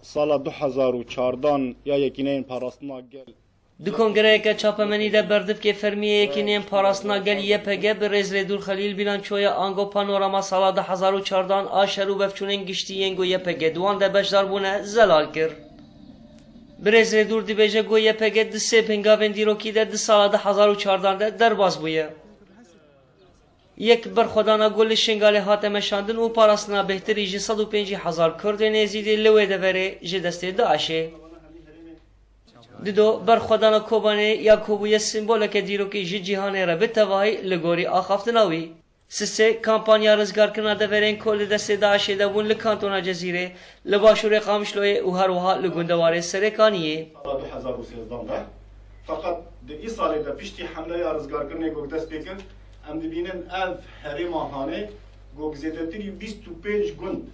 سال 2014 یا یکینین پاراستنا گل دو کنگره که چاپمنی ده بردف که فرمیه یکینین پاراستنا گل یه پگه به رزل دور خلیل بیلان چویا آنگو پانوراما سال 2014 آشرو بفچونن گشتی ینگو یه پگه دوان ده بشدار بونه زلال کر برزل دور دی بیجه گو یه پگه ده سه پنگاوین دیروکی ده ده سال 2014 ده درباز بویه یک برخودانا گل شنگال حاتم شاندن و پاراستنا بهتری جی 150,000 کرد نزیدی لوی دوره جی دسته داعشه دیدو برخودانا کوبانه یا کوبوی سیمبوله که دیروکی جی جیهانه را به تواهی لگوری آخافتناوی سسه کامپانیا رزگار کرنا دورین کل دسته داعشه دبون لکانتونا جزیره لباشور قامشلوی و هر وها لگوندواره سرکانیه 2013 فقط ده ای ساله ده پیشتی حمله یا رزگار کرنه گوگ دست بکن ام دبینن اف هری ماهانه گوگ زیدتری 25 گند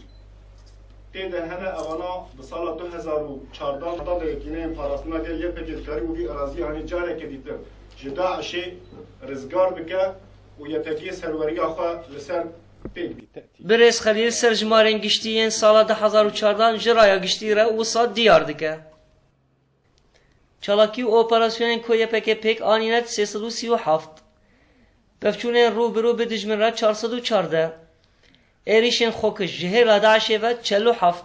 تیده هنه اوانا به سال 2014 دا ده یکینه پاراستنا گل یه پکیدکاری و بی ارازی هانی جاره که دیتر جدا عشه رزگار بکه و یه تکیه سروری آخوا لسر پیک بی برز خلیل سرجمارین گشتیین سال 2014 جرایا گشتی را و ساد دیار دکه چالاکی و اپراسیونین کویه پک آنینت 337 بفچونین رو برو به دجمن را 414 ایریشن خوکش جهر داعشه و 47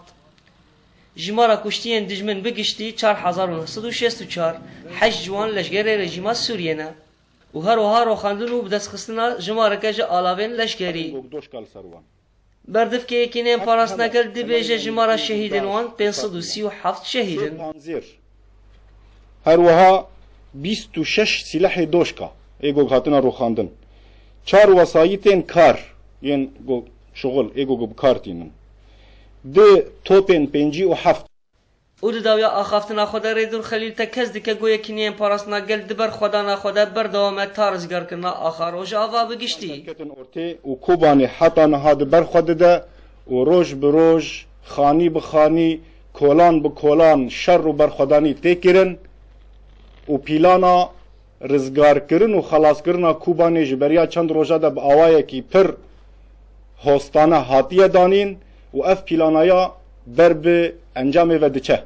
جمارا کشتیین دجمن بگشتی 4964 8 جوان لشگر رژیما سوریه نه و هر وها رو خاندن و بدست خستنا جمارا کج آلاوین لشگری بردف که یکینین پاراست نکرد دی بیجه جمارا شهیدن وان 537 شهیدن هر وها 26 سلاح دوشکا ایگو هاتنا رو خاندن 4 وسایتین کار یعنی شغل ایگو بکارتینن ده توپین 57 او داویا آخافتنا خدا ریدور خلیل تکز دیگه گویا کنیم پاراست نگل دبر خدا نخدا بردوامه تارزگر کنا آخر روز آوا بگشتی کتن ارته و کوبانی حتا نهاد بر خود ده و روز به روز خانی به خانی کولان به کولان شر و بر خدانی تکرن و پیلانا رزگار کرن و خلاص کرنا کوبانی جبریا چند روزه ده به آوائه کی پر هستانه هاتیه دانین و اف پیلانایا بر به انجام و دچه